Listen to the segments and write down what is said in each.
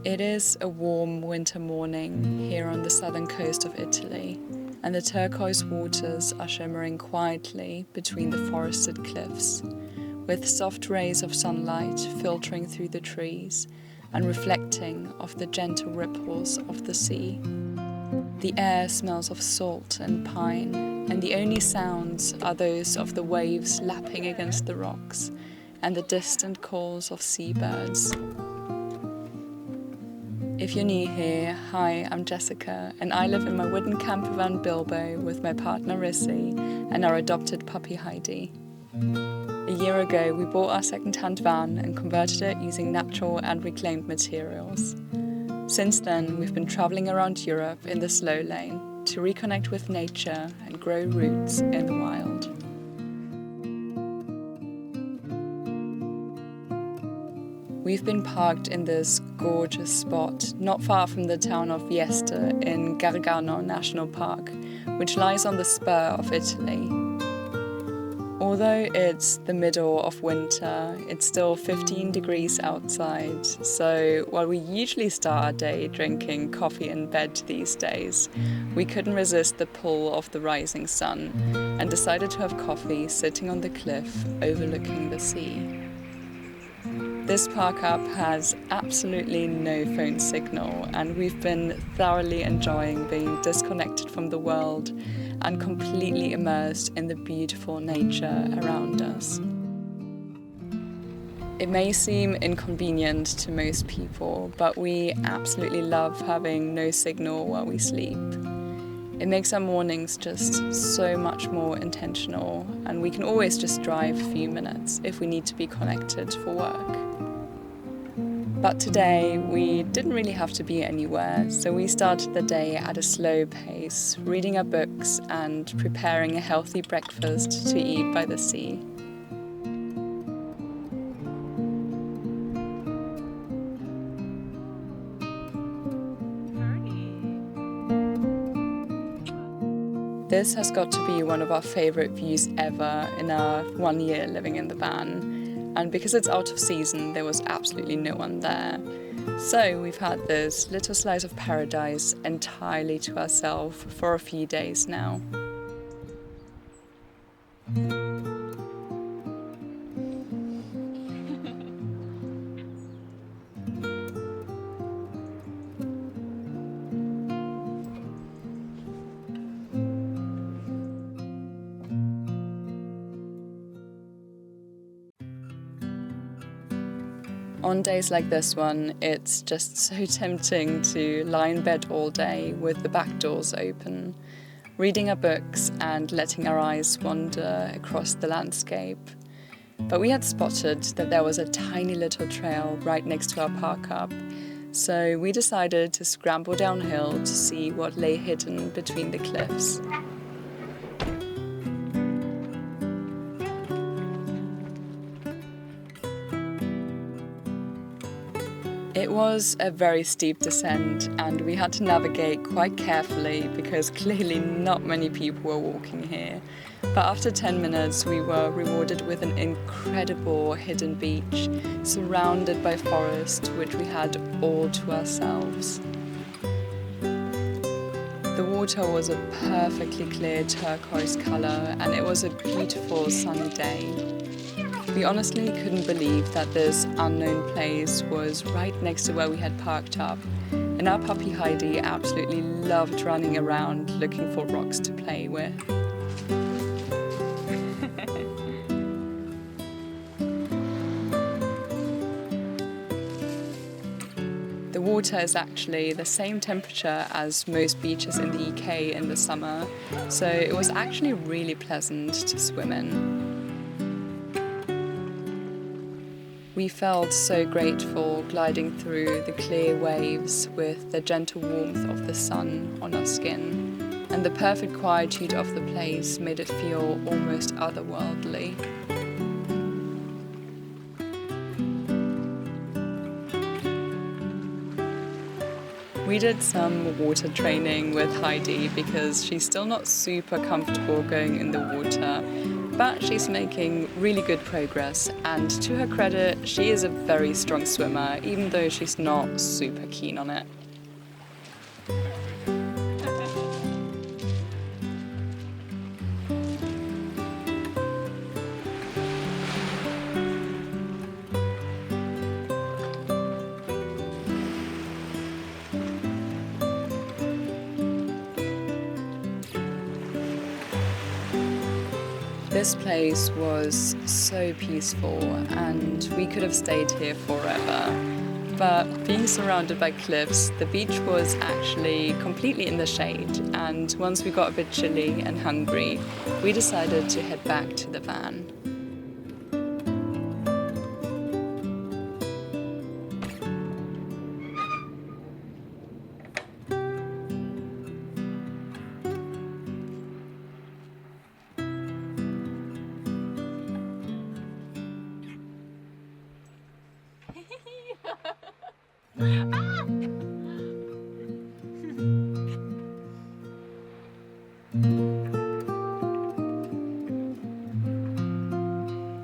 It is a warm winter morning here on the southern coast of Italy, and the turquoise waters are shimmering quietly between the forested cliffs, with soft rays of sunlight filtering through the trees and reflecting off the gentle ripples of the sea. The air smells of salt and pine, and the only sounds are those of the waves lapping against the rocks and the distant calls of seabirds. If you're new here, hi, I'm Jessica, and I live in my wooden campervan Bilbo with my partner Risi and our adopted puppy Heidi. A year ago, we bought our second-hand van and converted it using natural and reclaimed materials. Since then, we've been traveling around Europe in the slow lane to reconnect with nature and grow roots in the wild. We've been parked in this gorgeous spot not far from the town of Vieste in Gargano National Park, which lies on the spur of Italy. Although it's the middle of winter, it's still 15 degrees outside, so while we usually start our day drinking coffee in bed these days, we couldn't resist the pull of the rising sun and decided to have coffee sitting on the cliff overlooking the sea. This park up has absolutely no phone signal, and we've been thoroughly enjoying being disconnected from the world and completely immersed in the beautiful nature around us. It may seem inconvenient to most people, but we absolutely love having no signal while we sleep. It makes our mornings just so much more intentional, and we can always just drive a few minutes if we need to be connected for work. But today, we didn't really have to be anywhere, so we started the day at a slow pace, reading our books and preparing a healthy breakfast to eat by the sea. This has got to be one of our favorite views ever in our 1 year living in the van. And because it's out of season, there was absolutely no one there. So we've had this little slice of paradise entirely to ourselves for a few days now. On days like this one, it's just so tempting to lie in bed all day with the back doors open, reading our books and letting our eyes wander across the landscape. But we had spotted that there was a tiny little trail right next to our park up, so we decided to scramble downhill to see what lay hidden between the cliffs. It was a very steep descent, and we had to navigate quite carefully because clearly not many people were walking here. But after 10 minutes, we were rewarded with an incredible hidden beach surrounded by forest, which we had all to ourselves. The water was a perfectly clear turquoise color, and it was a beautiful sunny day. We honestly couldn't believe that this unknown place was right next to where we had parked up, and our puppy Heidi absolutely loved running around looking for rocks to play with. The water is actually the same temperature as most beaches in the UK in the summer, so it was actually really pleasant to swim in. We felt so grateful gliding through the clear waves with the gentle warmth of the sun on our skin, and the perfect quietude of the place made it feel almost otherworldly. We did some water training with Heidi because she's still not super comfortable going in the water, but she's making really good progress, and to her credit, she is a very strong swimmer, even though she's not super keen on it. This place was so peaceful and we could have stayed here forever. But being surrounded by cliffs, the beach was actually completely in the shade, and once we got a bit chilly and hungry, we decided to head back to the van.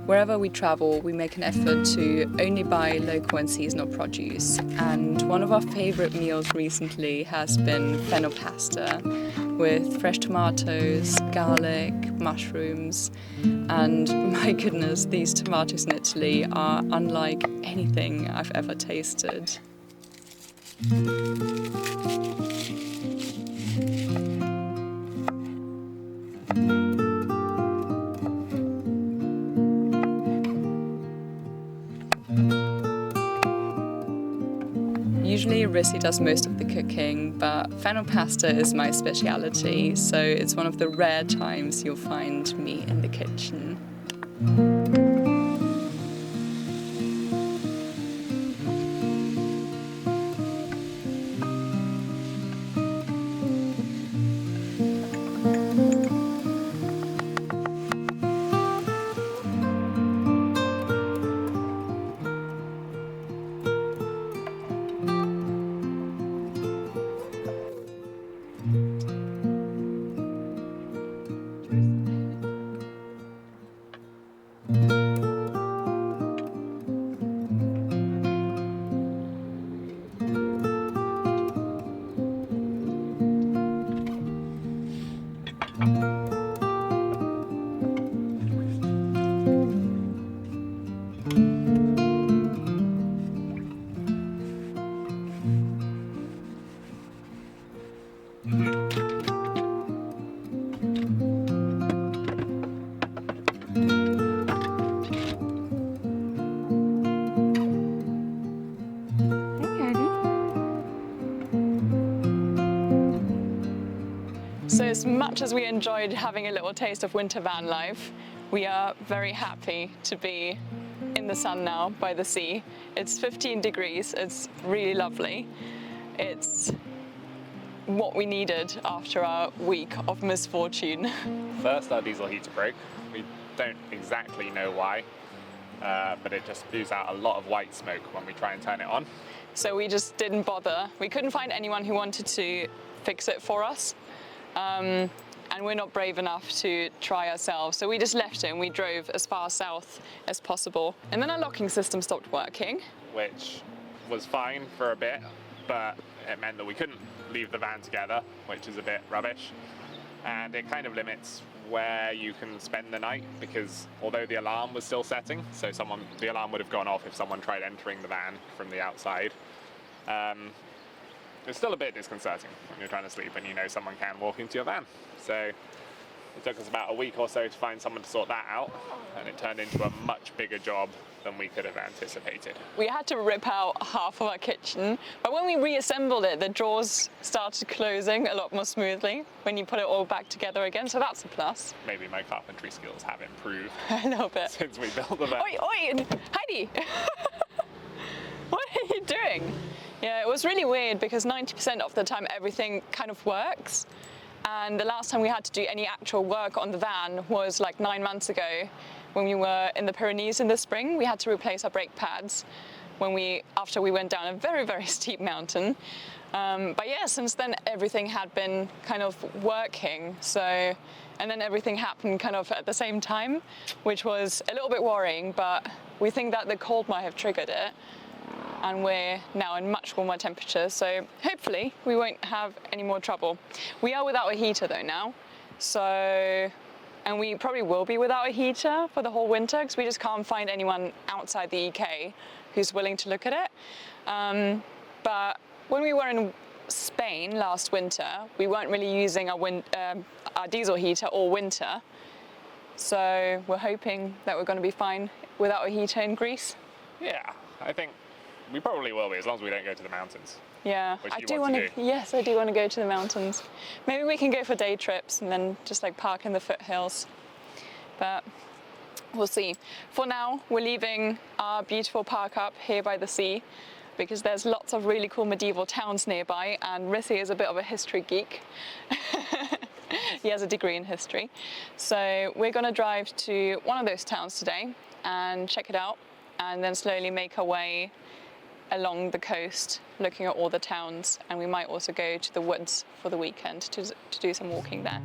Wherever we travel, we make an effort to only buy local and seasonal produce. And one of our favorite meals recently has been fennel pasta with fresh tomatoes, garlic, mushrooms. And my goodness, these tomatoes in Italy are unlike anything I've ever tasted. Usually Risi does most of the cooking, but fennel pasta is my speciality, so it's one of the rare times you'll find me in the kitchen. So as much as we enjoyed having a little taste of winter van life, we are very happy to be in the sun now by the sea. It's 15 degrees, it's really lovely. It's what we needed after our week of misfortune. First, our diesel heater broke. We don't exactly know why, but it just spews out a lot of white smoke when we try and turn it on. So we just didn't bother. We couldn't find anyone who wanted to fix it for us. And we're not brave enough to try ourselves, so we just left it and we drove as far south as possible. And then our locking system stopped working. Which was fine for a bit, but it meant that we couldn't leave the van together, which is a bit rubbish. And it kind of limits where you can spend the night, because although the alarm was still setting, so the alarm would have gone off if someone tried entering the van from the outside. It's still a bit disconcerting when you're trying to sleep and you know someone can walk into your van. So it took us about a week or so to find someone to sort that out, and it turned into a much bigger job than we could have anticipated. We had to rip out half of our kitchen, but when we reassembled it, the drawers started closing a lot more smoothly when you put it all back together again, so that's a plus. Maybe my carpentry skills have improved A little bit. since we built the van. Oi, oi, Heidi! What are you doing? Yeah, it was really weird because 90% of the time everything kind of works. And the last time we had to do any actual work on the van was like 9 months ago when we were in the Pyrenees in the spring. We had to replace our brake pads. after we went down a very, very steep mountain. But yeah, since then everything had been kind of working. And then everything happened kind of at the same time, which was a little bit worrying, but we think that the cold might have triggered it. And we're now in much warmer temperatures, so hopefully we won't have any more trouble. We are without a heater though now, and we probably will be without a heater for the whole winter because we just can't find anyone outside the UK who's willing to look at it. But when we were in Spain last winter, we weren't really using our diesel heater all winter, so we're hoping that we're going to be fine without a heater in Greece. Yeah, I think we probably will be, as long as we don't go to the mountains. Yeah, I do want to do. Yes, I do want to go to the mountains. Maybe we can go for day trips and then just like park in the foothills. But we'll see. For now, we're leaving our beautiful park up here by the sea because there's lots of really cool medieval towns nearby, and Risi is a bit of a history geek. He has a degree in history. So we're going to drive to one of those towns today and check it out, and then slowly make our way along the coast looking at all the towns, and we might also go to the woods for the weekend to do some walking there.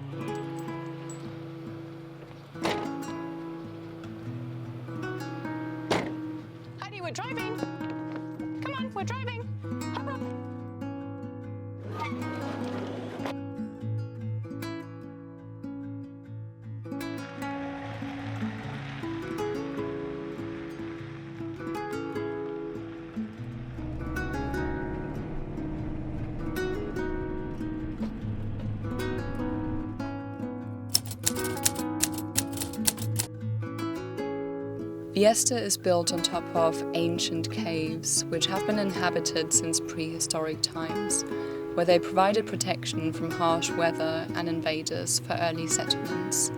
Heidi, we're driving! Come on, we're driving! Hop up! Vieste is built on top of ancient caves, which have been inhabited since prehistoric times, where they provided protection from harsh weather and invaders for early settlements.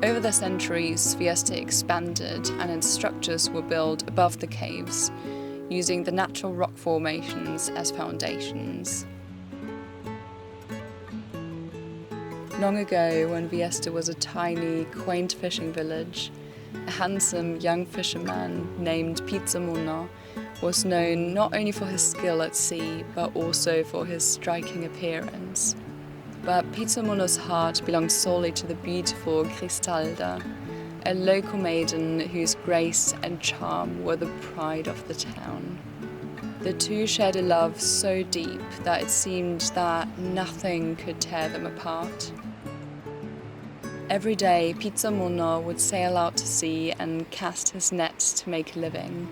Over the centuries, Vieste expanded and its structures were built above the caves, using the natural rock formations as foundations. Long ago, when Vieste was a tiny, quaint fishing village, a handsome young fisherman named Pizzamona was known not only for his skill at sea, but also for his striking appearance. But Pizzamona's heart belonged solely to the beautiful Cristalda, a local maiden whose grace and charm were the pride of the town. The two shared a love so deep that it seemed that nothing could tear them apart. Every day, Pizzamona would sail out to sea and cast his nets to make a living.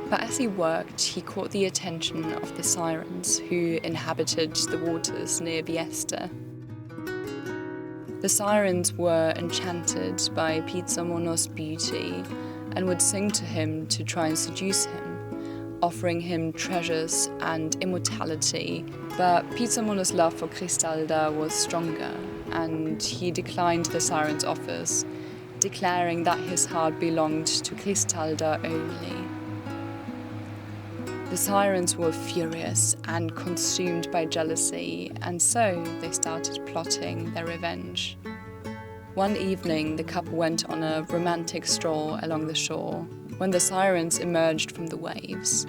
But as he worked, he caught the attention of the sirens who inhabited the waters near Vieste. The sirens were enchanted by Pizzamona's beauty and would sing to him to try and seduce him, offering him treasures and immortality. But Pizzamona's love for Cristalda was stronger, and he declined the siren's offers, declaring that his heart belonged to Cristalda only. The sirens were furious and consumed by jealousy, and so they started plotting their revenge. One evening, the couple went on a romantic stroll along the shore when the sirens emerged from the waves.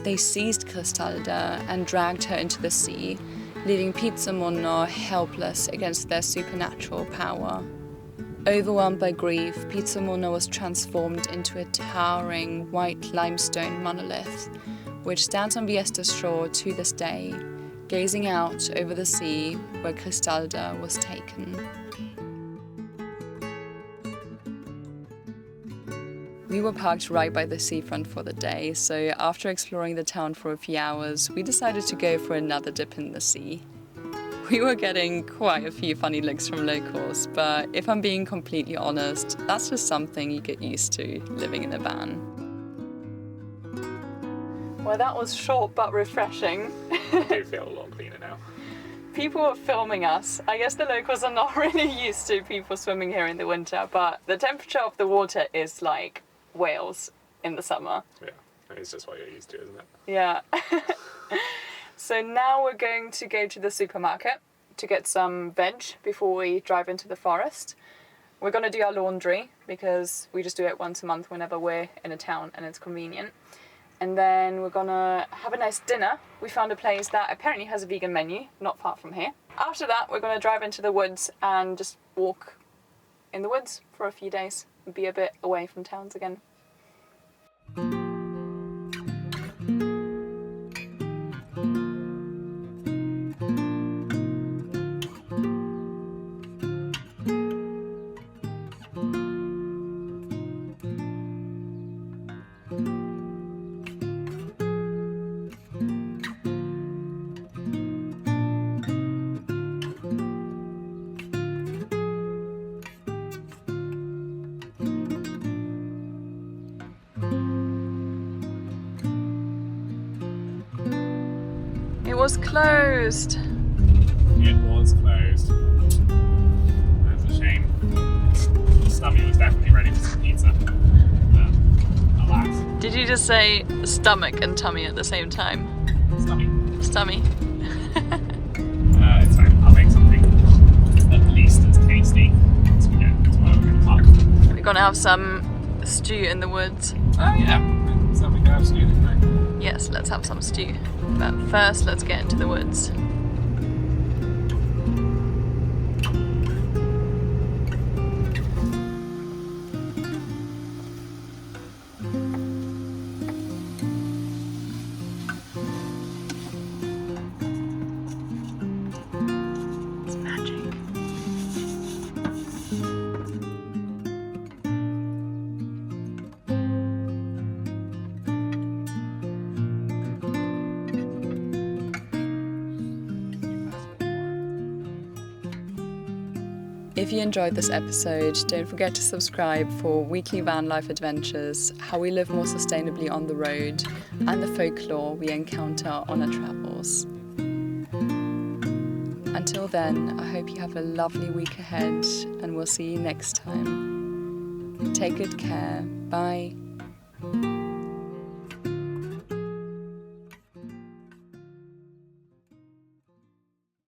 They seized Cristalda and dragged her into the sea, leaving Pizzamona helpless against their supernatural power. Overwhelmed by grief, Pizzamona was transformed into a towering white limestone monolith, which stands on Vieste's shore to this day, gazing out over the sea where Cristalda was taken. We were parked right by the seafront for the day, so after exploring the town for a few hours, we decided to go for another dip in the sea. We were getting quite a few funny looks from locals, but if I'm being completely honest, that's just something you get used to living in a van. Well, that was short but refreshing. I do feel a lot cleaner now. People were filming us. I guess the locals are not really used to people swimming here in the winter, but the temperature of the water is like Wales in the summer. Yeah, it's just what you're used to, isn't it? Yeah. So now we're going to go to the supermarket to get some veg before we drive into the forest. we're going to do our laundry because we just do it once a month whenever we're in a town and it's convenient. And then we're going to have a nice dinner. We found a place that apparently has a vegan menu, not far from here. After that, we're going to drive into the woods and just walk in the woods for a few days and be a bit away from towns again. It was closed. It was closed. That's a shame. Stomach was definitely ready for some pizza. But alas. Did you just say stomach and tummy at the same time? Stomach. Stomach. It's fine. I'll make something at least as tasty as we get to where we're going to park. We're gonna have some stew in the woods. Oh yeah. So we can have stew tonight. Yes, let's have some stew. But first, let's get into the woods. It's magic. If you enjoyed this episode, don't forget to subscribe for weekly van life adventures, how we live more sustainably on the road, and the folklore we encounter on our travels. Until then, I hope you have a lovely week ahead, and we'll see you next time. Take good care. Bye.